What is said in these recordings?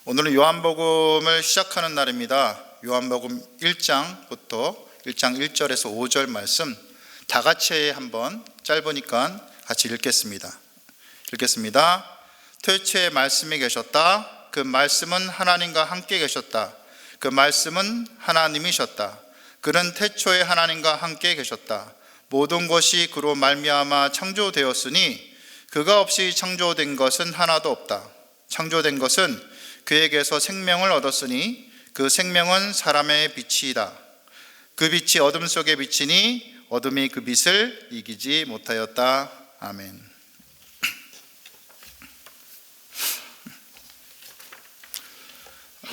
오늘은 요한복음을 시작하는 날입니다. 요한복음 1장부터 1장 1절에서 5절 말씀 다 같이 한번 짧으니까 같이 읽겠습니다. 태초에 말씀이 계셨다. 그 말씀은 하나님과 함께 계셨다. 그 말씀은 하나님이셨다. 그는 태초에 하나님과 함께 계셨다. 모든 것이 그로 말미암아 창조되었으니 그가 없이 창조된 것은 하나도 없다. 창조된 것은 그에게서 생명을 얻었으니 그 생명은 사람의 빛이다. 그 빛이 어둠 속에 비치니 어둠이 그 빛을 이기지 못하였다. 아멘.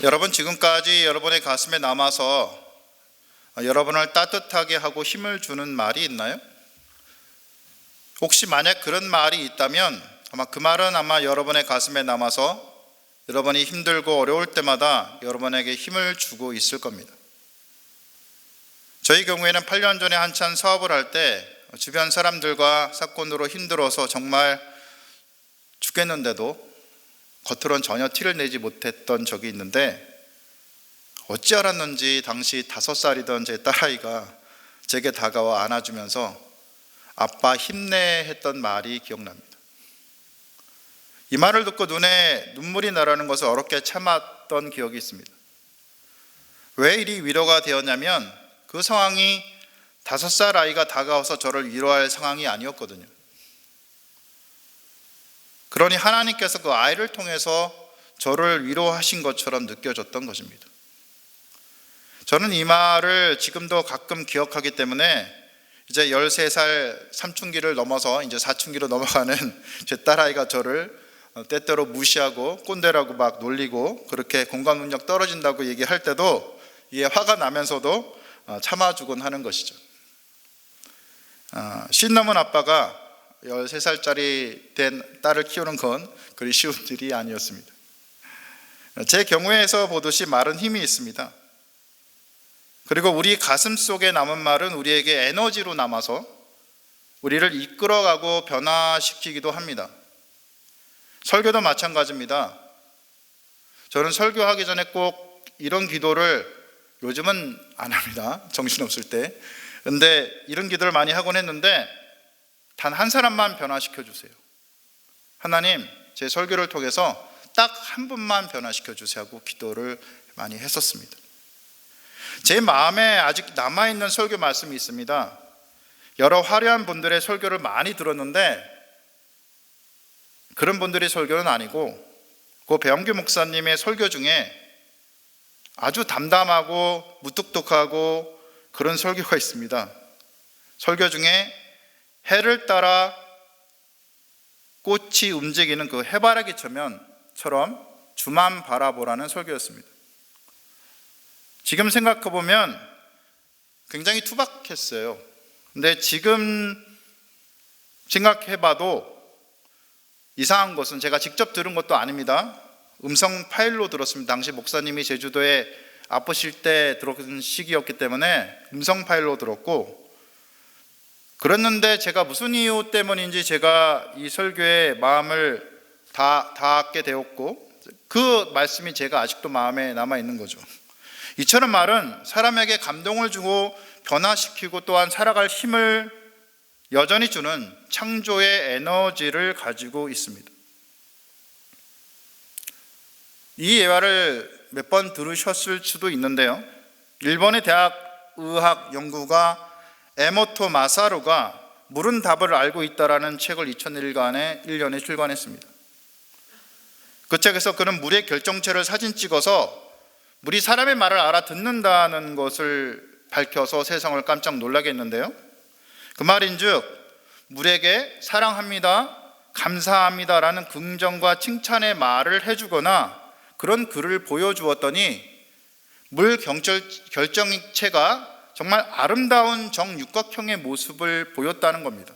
여러분, 지금까지 여러분의 가슴에 남아서 여러분을 따뜻하게 하고 힘을 주는 말이 있나요? 혹시 만약 그런 말이 있다면 그 말은 아마 여러분의 가슴에 남아서 여러분이 힘들고 어려울 때마다 여러분에게 힘을 주고 있을 겁니다. 저희 경우에는 8년 전에 한참 사업을 할 때 주변 사람들과 사건으로 힘들어서 정말 죽겠는데도 겉으로는 전혀 티를 내지 못했던 적이 있는데, 어찌 알았는지 당시 5살이던 제 딸아이가 제게 다가와 안아주면서 아빠 힘내 했던 말이 기억납니다. 이 말을 듣고 눈에 눈물이 나라는 것을 어렵게 참았던 기억이 있습니다. 왜 이리 위로가 되었냐면 그 상황이 5살 아이가 다가와서 저를 위로할 상황이 아니었거든요. 그러니 하나님께서 그 아이를 통해서 저를 위로하신 것처럼 느껴졌던 것입니다. 저는 이 말을 지금도 가끔 기억하기 때문에 이제 13살 삼춘기를 넘어서 이제 사춘기로 넘어가는 제 딸아이가 저를 때때로 무시하고 꼰대라고 막 놀리고 그렇게 공감 능력 떨어진다고 얘기할 때도 이게 화가 나면서도 참아주곤 하는 것이죠. 신 넘은 아빠가 13살짜리 된 딸을 키우는 건 그리 쉬운 일이 아니었습니다. 제 경우에서 보듯이 말은 힘이 있습니다. 그리고 우리 가슴 속에 남은 말은 우리에게 에너지로 남아서 우리를 이끌어가고 변화시키기도 합니다. 설교도 마찬가지입니다. 저는 설교하기 전에 꼭 이런 기도를, 요즘은 안 합니다, 정신없을 때. 근데 이런 기도를 많이 하곤 했는데, 단 한 사람만 변화시켜 주세요. 하나님, 제 설교를 통해서 딱 한 분만 변화시켜 주세요 하고 기도를 많이 했었습니다. 제 마음에 아직 남아있는 설교 말씀이 있습니다. 여러 화려한 분들의 설교를 많이 들었는데 그런 분들의 설교는 아니고, 그 배영규 목사님의 설교 중에 아주 담담하고 무뚝뚝하고 그런 설교가 있습니다. 설교 중에 해를 따라 꽃이 움직이는 그 해바라기처럼 주만 바라보라는 설교였습니다. 지금 생각해보면 굉장히 투박했어요. 근데 지금 생각해봐도 이상한 것은, 제가 직접 들은 것도 아닙니다. 음성 파일로 들었습니다. 당시 목사님이 제주도에 아프실 때 들었던 시기였기 때문에 음성 파일로 들었고, 그랬는데 제가 무슨 이유 때문인지 제가 이 설교에 마음을 닿게 되었고, 그 말씀이 제가 아직도 마음에 남아있는 거죠. 이처럼 말은 사람에게 감동을 주고 변화시키고 또한 살아갈 힘을 여전히 주는 창조의 에너지를 가지고 있습니다. 이 예화를 몇 번 들으셨을 수도 있는데요, 일본의 대학 의학 연구가 에모토 마사루가 물은 답을 알고 있다라는 책을 2001년에 출간했습니다. 그 책에서 그는 물의 결정체를 사진 찍어서 물이 사람의 말을 알아듣는다는 것을 밝혀서 세상을 깜짝 놀라게 했는데요, 그 말인즉 물에게 사랑합니다, 감사합니다라는 긍정과 칭찬의 말을 해주거나 그런 글을 보여주었더니 물 결정체가 정말 아름다운 정육각형의 모습을 보였다는 겁니다.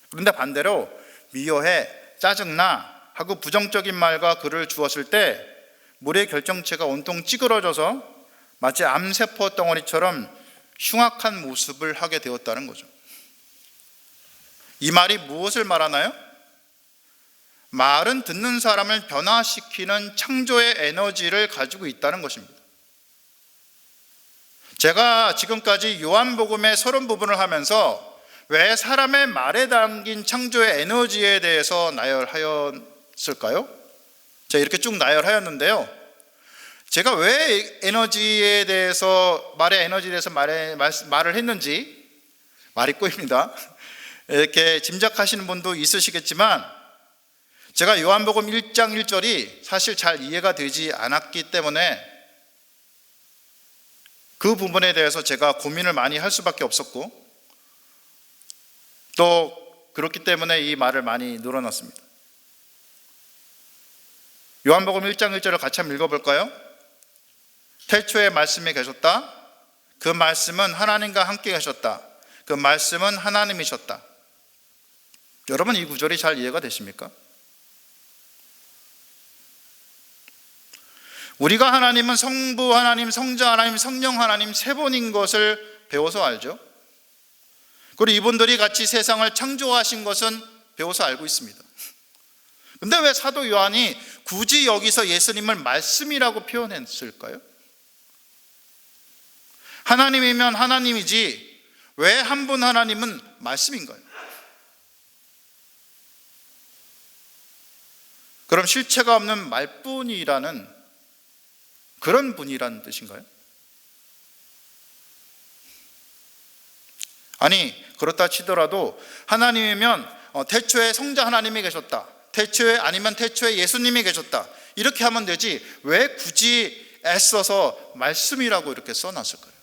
그런데 반대로 미워해, 짜증나 하고 부정적인 말과 글을 주었을 때 물의 결정체가 온통 찌그러져서 마치 암세포 덩어리처럼 흉악한 모습을 하게 되었다는 거죠. 이 말이 무엇을 말하나요? 말은 듣는 사람을 변화시키는 창조의 에너지를 가지고 있다는 것입니다. 제가 지금까지 요한복음의 30부분을 하면서 왜 사람의 말에 담긴 창조의 에너지에 대해서 나열하였을까요? 제가 이렇게 쭉 나열하였는데요. 제가 왜 에너지에 대해서, 말의 에너지에 대해서 말을 했는지, 말이 꼬입니다. 이렇게 짐작하시는 분도 있으시겠지만, 제가 요한복음 1장 1절이 사실 잘 이해가 되지 않았기 때문에 그 부분에 대해서 제가 고민을 많이 할 수밖에 없었고, 또 그렇기 때문에 이 말을 많이 늘어놨습니다. 요한복음 1장 1절을 같이 한번 읽어볼까요? 태초에 말씀이 계셨다. 그 말씀은 하나님과 함께 계셨다. 그 말씀은 하나님이셨다. 여러분, 이 구절이 잘 이해가 되십니까? 우리가 하나님은 성부 하나님, 성자 하나님, 성령 하나님 세 분인 것을 배워서 알죠. 그리고 이분들이 같이 세상을 창조하신 것은 배워서 알고 있습니다. 근데 왜 사도 요한이 굳이 여기서 예수님을 말씀이라고 표현했을까요? 하나님이면 하나님이지 왜 한 분 하나님은 말씀인가요? 그럼 실체가 없는 말뿐이라는 그런 분이라는 뜻인가요? 아니, 그렇다 치더라도 하나님이면 태초에 성자 하나님이 계셨다, 아니면 태초에 예수님이 계셨다, 이렇게 하면 되지 왜 굳이 애써서 말씀이라고 이렇게 써놨을까요?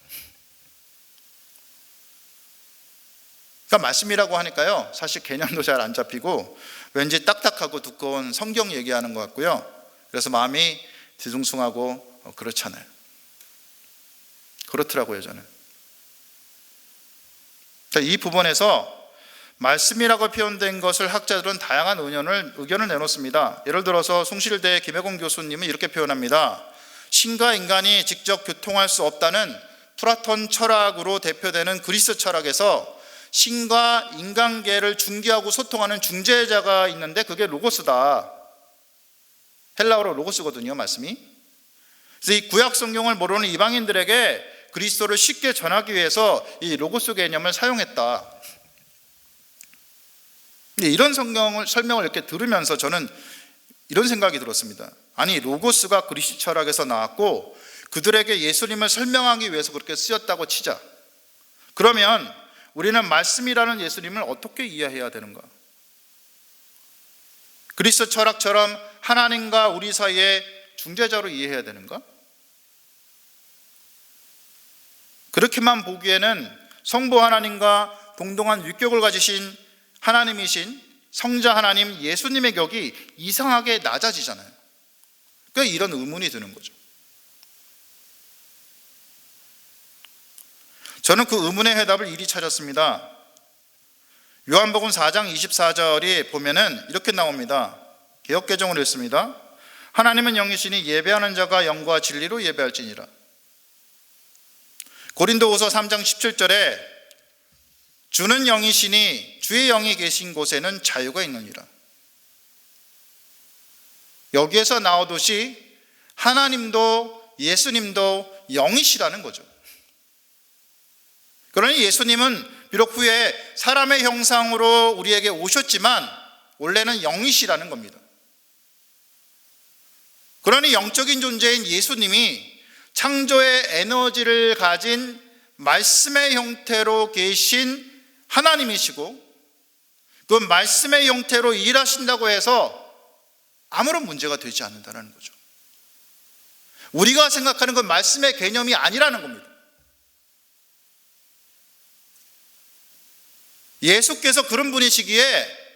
그러니까 말씀이라고 하니까요, 사실 개념도 잘 안 잡히고 왠지 딱딱하고 두꺼운 성경 얘기하는 것 같고요. 그래서 마음이 뒤숭숭하고 그렇잖아요. 그렇더라고요, 저는. 이 부분에서 말씀이라고 표현된 것을 학자들은 다양한 의견을 내놓습니다. 예를 들어서 숭실대 김혜공 교수님은 이렇게 표현합니다. 신과 인간이 직접 교통할 수 없다는 플라톤 철학으로 대표되는 그리스 철학에서 신과 인간계를 중개하고 소통하는 중재자가 있는데 그게 로고스다. 헬라어로 로고스거든요, 말씀이. 그래서 이 구약 성경을 모르는 이방인들에게 그리스도를 쉽게 전하기 위해서 이 로고스 개념을 사용했다. 이런 설명을 이렇게 들으면서 저는 이런 생각이 들었습니다. 아니, 로고스가 그리스 철학에서 나왔고 그들에게 예수님을 설명하기 위해서 그렇게 쓰였다고 치자. 그러면 우리는 말씀이라는 예수님을 어떻게 이해해야 되는가? 그리스 철학처럼 하나님과 우리 사이의 중재자로 이해해야 되는가? 그렇게만 보기에는 성부 하나님과 동등한 유격을 가지신 하나님이신 성자 하나님 예수님의 격이 이상하게 낮아지잖아요. 그러니까 이런 의문이 드는 거죠. 저는 그 의문의 해답을 이리 찾았습니다. 요한복음 4장 24절이 보면은 이렇게 나옵니다. 개역개정으로 읽습니다. 하나님은 영이시니 예배하는 자가 영과 진리로 예배할지니라. 고린도후서 3장 17절에 주는 영이시니 주의 영이 계신 곳에는 자유가 있느니라. 여기에서 나오듯이 하나님도 예수님도 영이시라는 거죠. 그러니 예수님은 비록 후에 사람의 형상으로 우리에게 오셨지만 원래는 영이시라는 겁니다. 그러니 영적인 존재인 예수님이 창조의 에너지를 가진 말씀의 형태로 계신 하나님이시고 그 말씀의 형태로 일하신다고 해서 아무런 문제가 되지 않는다는 거죠. 우리가 생각하는 건 말씀의 개념이 아니라는 겁니다. 예수께서 그런 분이시기에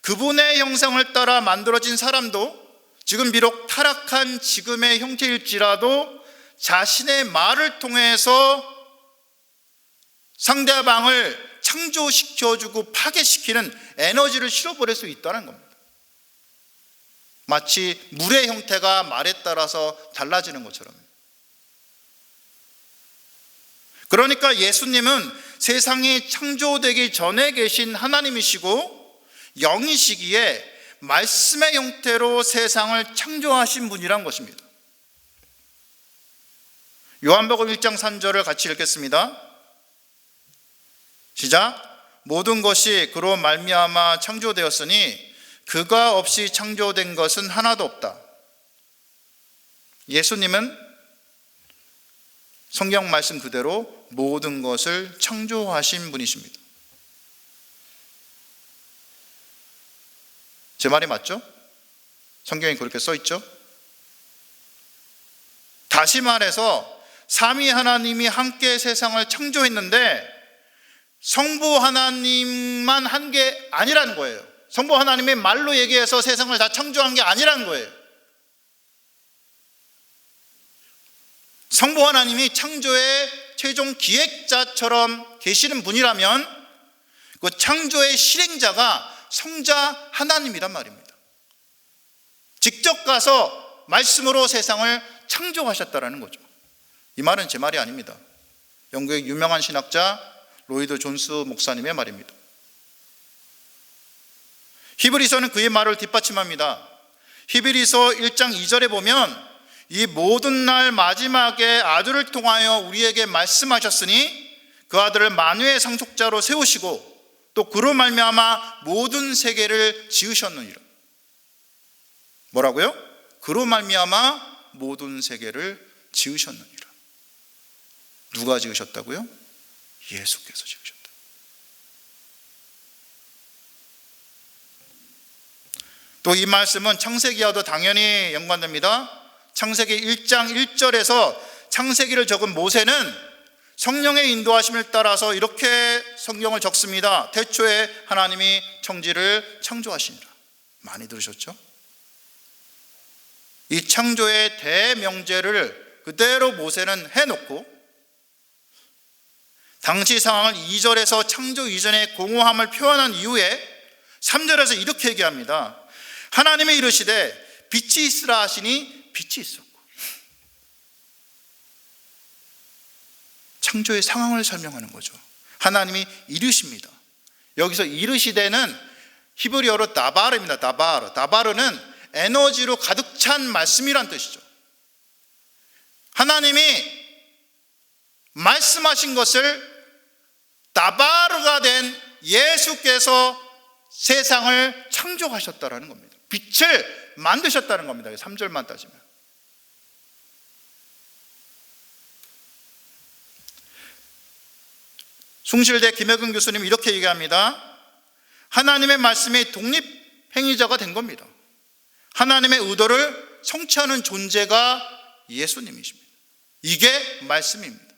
그분의 형상을 따라 만들어진 사람도 지금 비록 타락한 지금의 형태일지라도 자신의 말을 통해서 상대방을 창조시켜주고 파괴시키는 에너지를 실어버릴 수 있다는 겁니다. 마치 물의 형태가 말에 따라서 달라지는 것처럼. 그러니까 예수님은 세상이 창조되기 전에 계신 하나님이시고 영이시기에 말씀의 형태로 세상을 창조하신 분이란 것입니다. 요한복음 1장 3절을 같이 읽겠습니다. 시작. 모든 것이 그로 말미암아 창조되었으니 그가 없이 창조된 것은 하나도 없다. 예수님은 성경 말씀 그대로 모든 것을 창조하신 분이십니다. 제 말이 맞죠? 성경에 그렇게 써 있죠? 다시 말해서 삼위 하나님이 함께 세상을 창조했는데 성부 하나님만 한 게 아니라는 거예요. 성부 하나님의 말로 얘기해서 세상을 다 창조한 게 아니라는 거예요. 성부 하나님이 창조의 최종 기획자처럼 계시는 분이라면 그 창조의 실행자가 성자 하나님이란 말입니다. 직접 가서 말씀으로 세상을 창조하셨다라는 거죠. 이 말은 제 말이 아닙니다. 영국의 유명한 신학자 로이드 존스 목사님의 말입니다. 히브리서는 그의 말을 뒷받침합니다. 히브리서 1장 2절에 보면 이 모든 날 마지막에 아들을 통하여 우리에게 말씀하셨으니 그 아들을 만유의 상속자로 세우시고 또 그로 말미암아 모든 세계를 지으셨느니라. 뭐라고요? 그로 말미암아 모든 세계를 지으셨느니라. 누가 지으셨다고요? 예수께서 지으셨다. 또 이 말씀은 창세기와도 당연히 연관됩니다. 창세기 1장 1절에서 창세기를 적은 모세는 성령의 인도하심을 따라서 이렇게 성경을 적습니다. 태초에 하나님이 천지를 창조하시니라. 많이 들으셨죠? 이 창조의 대명제를 그대로 모세는 해놓고 당시 상황을 2절에서 창조 이전의 공허함을 표현한 이후에 3절에서 이렇게 얘기합니다. 하나님이 이르시되 빛이 있으라 하시니 빛이 있었고. 창조의 상황을 설명하는 거죠. 하나님이 이르십니다. 여기서 이르시되는 히브리어로 다바르입니다. 다바르는 에너지로 가득 찬 말씀이란 뜻이죠. 하나님이 말씀하신 것을 다바르가 된 예수께서 세상을 창조하셨다라는 겁니다. 빛을 만드셨다는 겁니다. 3절만 따지면. 숭실대 김혜근 교수님 이렇게 얘기합니다. 하나님의 말씀이 독립행위자가 된 겁니다. 하나님의 의도를 성취하는 존재가 예수님이십니다. 이게 말씀입니다.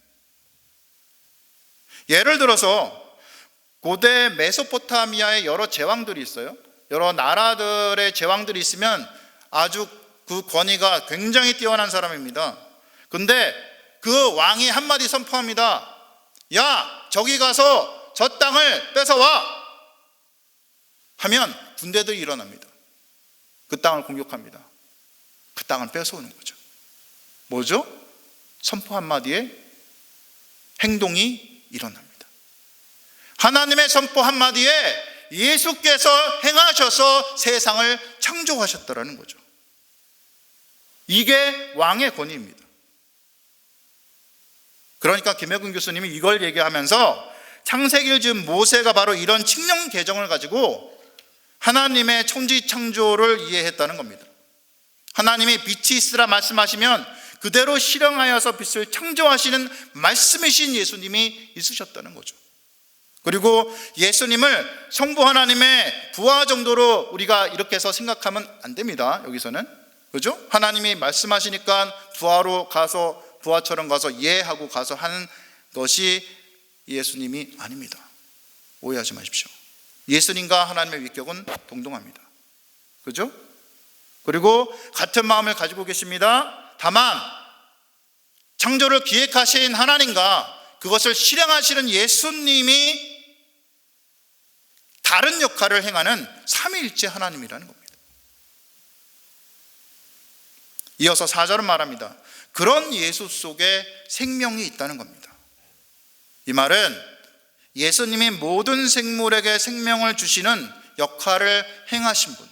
예를 들어서 고대 메소포타미아의 여러 제왕들이 있어요. 여러 나라들의 제왕들이 있으면 아주 그 권위가 굉장히 뛰어난 사람입니다. 근데 그 왕이 한마디 선포합니다. 야, 저기 가서 저 땅을 뺏어와! 하면 군대들이 일어납니다. 그 땅을 공격합니다. 그 땅을 뺏어오는 거죠. 뭐죠? 선포 한마디에 행동이 일어납니다. 하나님의 선포 한마디에 예수께서 행하셔서 세상을 창조하셨다라는 거죠. 이게 왕의 권위입니다. 그러니까 김혜근 교수님이 이걸 얘기하면서 창세기를 지은 모세가 바로 이런 칙령 개정을 가지고 하나님의 천지 창조를 이해했다는 겁니다. 하나님이 빛이 있으라 말씀하시면 그대로 실행하여서 빛을 창조하시는 말씀이신 예수님이 있으셨다는 거죠. 그리고 예수님을 성부 하나님의 부하 정도로 우리가 이렇게 해서 생각하면 안 됩니다. 여기서는. 그죠? 하나님이 말씀하시니까 부하로 가서 부하처럼 가서 하고 가서 하는 것이 예수님이 아닙니다. 오해하지 마십시오. 예수님과 하나님의 위격은 동등합니다. 그죠? 그리고 같은 마음을 가지고 계십니다. 다만 창조를 기획하신 하나님과 그것을 실행하시는 예수님이 다른 역할을 행하는 삼위일체 하나님이라는 겁니다. 이어서 4절은 말합니다. 그런 예수 속에 생명이 있다는 겁니다. 이 말은 예수님이 모든 생물에게 생명을 주시는 역할을 행하신 분,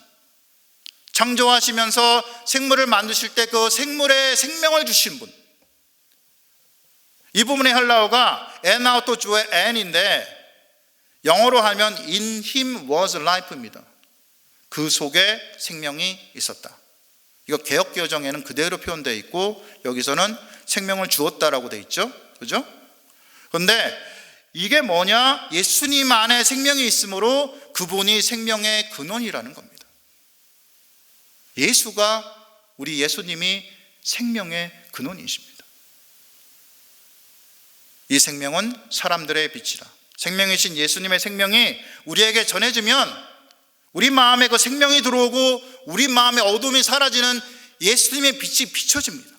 창조하시면서 생물을 만드실 때 그 생물에 생명을 주신 분. 이 부분의 헬라어가 엔아우토주의 엔인데 영어로 하면 in him was life입니다. 그 속에 생명이 있었다. 이거 개역개정에는 그대로 표현되어 있고 여기서는 생명을 주었다라고 되어 있죠. 그죠? 그런데 이게 뭐냐? 예수님 안에 생명이 있으므로 그분이 생명의 근원이라는 겁니다. 예수가, 우리 예수님이 생명의 근원이십니다. 이 생명은 사람들의 빛이라. 생명이신 예수님의 생명이 우리에게 전해지면 우리 마음에 그 생명이 들어오고 우리 마음의 어둠이 사라지는 예수님의 빛이 비춰집니다.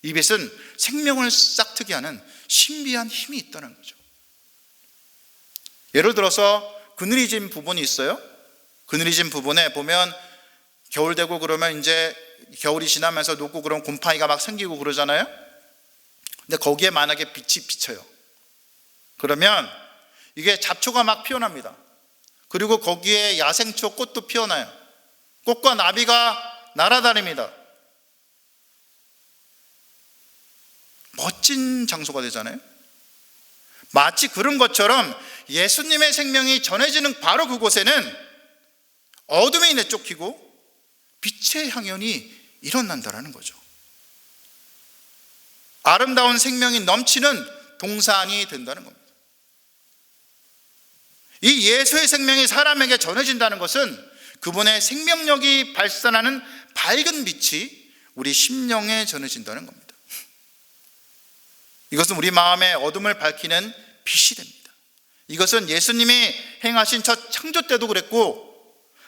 이 빛은 생명을 싹트게 하는 신비한 힘이 있다는 거죠. 예를 들어서 그늘이 진 부분이 있어요. 그늘이 진 부분에 보면 겨울 되고 그러면 이제 겨울이 지나면서 녹고 그러면 곰팡이가 막 생기고 그러잖아요. 근데 거기에 만약에 빛이 비쳐요. 그러면 이게 잡초가 막 피어납니다. 그리고 거기에 야생초 꽃도 피어나요. 꽃과 나비가 날아다닙니다. 멋진 장소가 되잖아요. 마치 그런 것처럼 예수님의 생명이 전해지는 바로 그곳에는 어둠이 내쫓기고 빛의 향연이 일어난다는 거죠. 아름다운 생명이 넘치는 동산이 된다는 겁니다. 이 예수의 생명이 사람에게 전해진다는 것은 그분의 생명력이 발산하는 밝은 빛이 우리 심령에 전해진다는 겁니다. 이것은 우리 마음의 어둠을 밝히는 빛이 됩니다. 이것은 예수님이 행하신 첫 창조 때도 그랬고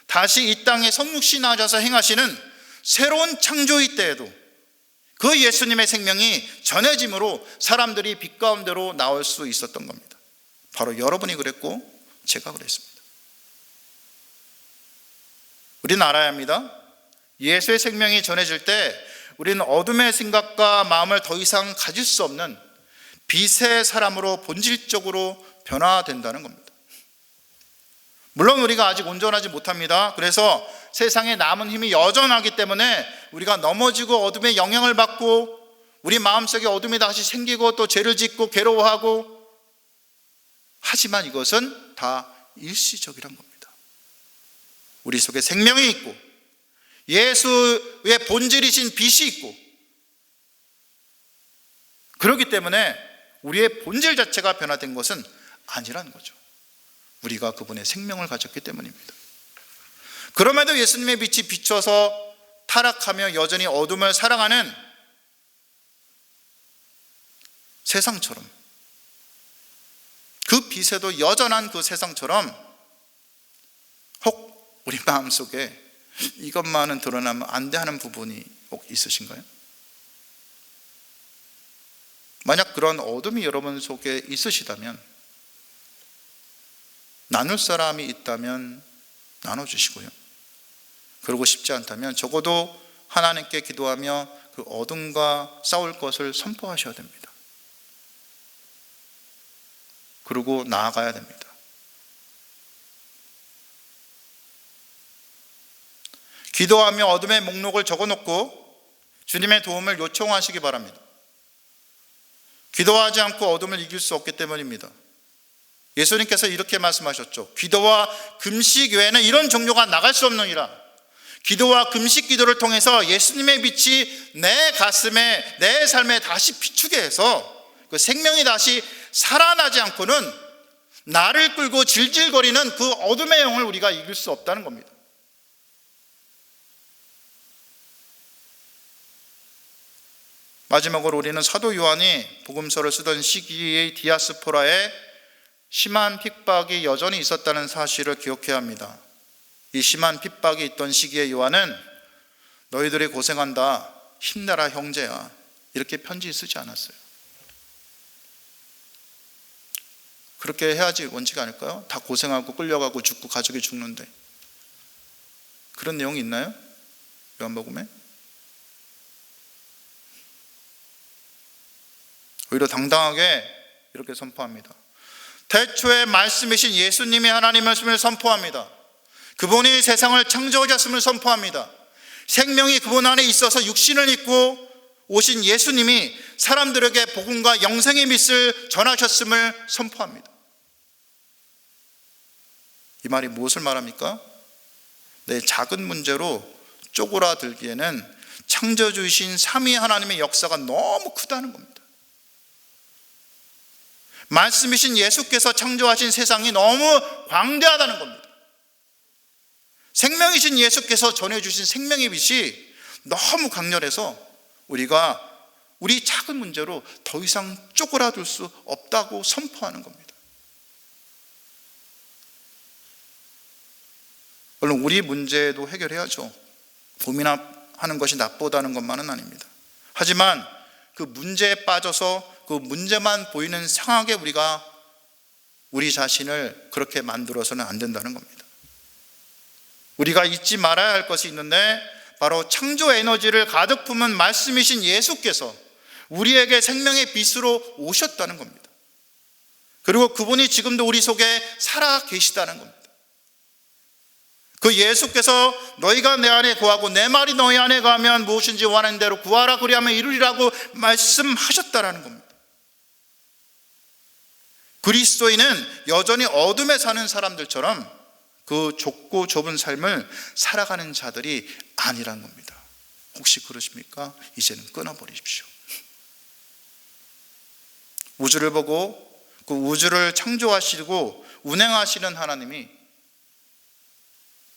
다시 이 땅에 성육신 하셔서 행하시는 새로운 창조의 때에도 그 예수님의 생명이 전해짐으로 사람들이 빛 가운데로 나올 수 있었던 겁니다. 바로 여러분이 그랬고 제가 그랬습니다. 우리는 알아야 합니다. 예수의 생명이 전해질 때 우리는 어둠의 생각과 마음을 더 이상 가질 수 없는 빛의 사람으로 본질적으로 변화된다는 겁니다. 물론 우리가 아직 온전하지 못합니다. 그래서 세상에 남은 힘이 여전하기 때문에 우리가 넘어지고 어둠의 영향을 받고 우리 마음속에 어둠이 다시 생기고 또 죄를 짓고 괴로워하고, 하지만 이것은 다 일시적이란 겁니다. 우리 속에 생명이 있고 예수의 본질이신 빛이 있고, 그렇기 때문에 우리의 본질 자체가 변화된 것은 아니라는 거죠. 우리가 그분의 생명을 가졌기 때문입니다. 그럼에도 예수님의 빛이 비춰서 타락하며 여전히 어둠을 사랑하는 세상처럼, 그 빛에도 여전한 그 세상처럼 혹 우리 마음속에 이것만은 드러나면 안 돼 하는 부분이 혹 있으신가요? 만약 그런 어둠이 여러분 속에 있으시다면, 나눌 사람이 있다면 나눠주시고요. 그러고 싶지 않다면 적어도 하나님께 기도하며 그 어둠과 싸울 것을 선포하셔야 됩니다. 그리고 나아가야 됩니다. 기도하며 어둠의 목록을 적어놓고 주님의 도움을 요청하시기 바랍니다. 기도하지 않고 어둠을 이길 수 없기 때문입니다. 예수님께서 이렇게 말씀하셨죠. 기도와 금식 외에는 이런 종교가 나갈 수 없느니라. 기도와 금식 기도를 통해서 예수님의 빛이 내 가슴에, 내 삶에 다시 비추게 해서 그 생명이 다시 살아나지 않고는 나를 끌고 질질거리는 그 어둠의 영을 우리가 이길 수 없다는 겁니다. 마지막으로 우리는 사도 요한이 복음서를 쓰던 시기의 디아스포라에 심한 핍박이 여전히 있었다는 사실을 기억해야 합니다. 이 심한 핍박이 있던 시기에 요한은 너희들이 고생한다, 힘내라 형제야, 이렇게 편지 쓰지 않았어요. 그렇게 해야지 원칙이 아닐까요? 다 고생하고 끌려가고 죽고 가족이 죽는데. 그런 내용이 있나요? 요한복음에? 오히려 당당하게 이렇게 선포합니다. 태초에 말씀이신 예수님이 하나님의 말씀을 선포합니다. 그분이 세상을 창조하셨음을 선포합니다. 생명이 그분 안에 있어서 육신을 입고 오신 예수님이 사람들에게 복음과 영생의 빛을 전하셨음을 선포합니다. 이 말이 무엇을 말합니까? 내 작은 문제로 쪼그라들기에는 창조주이신 삼위 하나님의 역사가 너무 크다는 겁니다. 말씀이신 예수께서 창조하신 세상이 너무 광대하다는 겁니다. 생명이신 예수께서 전해주신 생명의 빛이 너무 강렬해서 우리가 우리 작은 문제로 더 이상 쪼그라들 수 없다고 선포하는 겁니다. 물론 우리 문제도 해결해야죠. 고민하는 것이 나쁘다는 것만은 아닙니다. 하지만 그 문제에 빠져서 그 문제만 보이는 상황에 우리가 우리 자신을 그렇게 만들어서는 안 된다는 겁니다. 우리가 잊지 말아야 할 것이 있는데 바로 창조 에너지를 가득 품은 말씀이신 예수께서 우리에게 생명의 빛으로 오셨다는 겁니다. 그리고 그분이 지금도 우리 속에 살아 계시다는 겁니다. 그 예수께서 너희가 내 안에 거하고 내 말이 너희 안에 거하면 무엇인지 원하는 대로 구하라 그리하면 이루리라고 말씀하셨다라는 겁니다. 그리스도인은 여전히 어둠에 사는 사람들처럼 그 좁고 좁은 삶을 살아가는 자들이 아니란 겁니다. 혹시 그러십니까? 이제는 끊어버리십시오. 우주를 보고 그 우주를 창조하시고 운행하시는 하나님이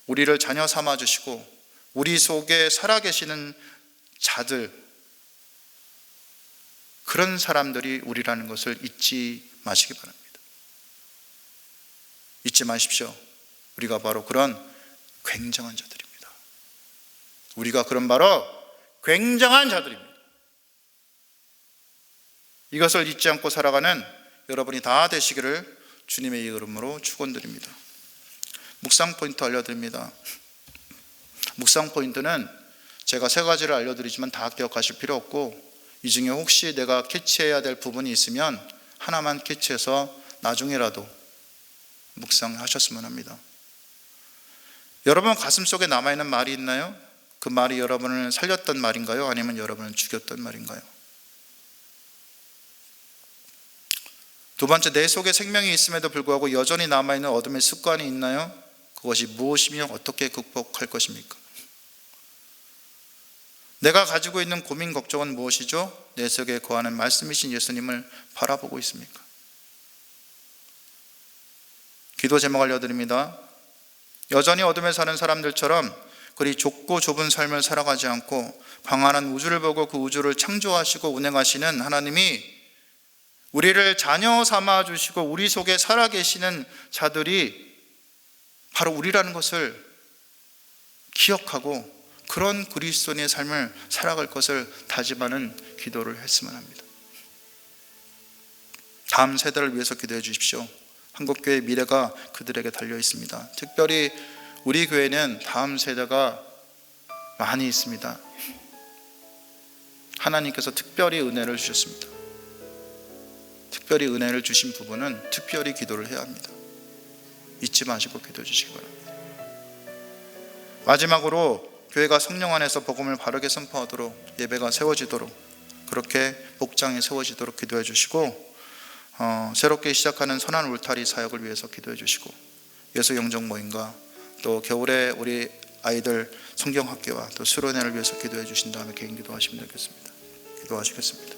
우리를 자녀 삼아주시고 우리 속에 살아계시는 자들, 그런 사람들이 우리라는 것을 잊지 마시기 바랍니다. 잊지 마십시오. 우리가 바로 그런 굉장한 자들입니다. 우리가 그런 바로 굉장한 자들입니다. 이것을 잊지 않고 살아가는 여러분이 다 되시기를 주님의 이름으로 축원드립니다. 묵상 포인트 알려드립니다. 묵상 포인트는 제가 3가지를 알려드리지만 다 기억하실 필요 없고, 이 중에 혹시 내가 캐치해야 될 부분이 있으면 하나만 캐치해서 나중에라도 묵상하셨으면 합니다. 여러분 가슴속에 남아있는 말이 있나요? 그 말이 여러분을 살렸던 말인가요? 아니면 여러분을 죽였던 말인가요? 두 번째, 내 속에 생명이 있음에도 불구하고 여전히 남아있는 어둠의 습관이 있나요? 그것이 무엇이며 어떻게 극복할 것입니까? 내가 가지고 있는 고민, 걱정은 무엇이죠? 내 속에 거하는 말씀이신 예수님을 바라보고 있습니까? 기도 제목 알려드립니다. 여전히 어둠에 사는 사람들처럼 그리 좁고 좁은 삶을 살아가지 않고 광활한 우주를 보고 그 우주를 창조하시고 운행하시는 하나님이 우리를 자녀 삼아 주시고 우리 속에 살아계시는 자들이 바로 우리라는 것을 기억하고 그런 그리스도인의 삶을 살아갈 것을 다짐하는 기도를 했으면 합니다. 다음 세대를 위해서 기도해 주십시오. 한국교회의 미래가 그들에게 달려 있습니다. 특별히 우리 교회는 다음 세대가 많이 있습니다. 하나님께서 특별히 은혜를 주셨습니다. 특별히 은혜를 주신 부분은 특별히 기도를 해야 합니다. 잊지 마시고 기도해 주시기 바랍니다. 마지막으로 교회가 성령 안에서 복음을 바르게 선포하도록, 예배가 세워지도록, 그렇게 복장이 세워지도록 기도해 주시고, 새롭게 시작하는 선한 울타리 사역을 위해서 기도해 주시고, 예수 영적 모임과 또 겨울에 우리 아이들 성경학교와 또 수련회를 위해서 기도해 주신 다음에 개인 기도하시면 되겠습니다. 기도하시겠습니다.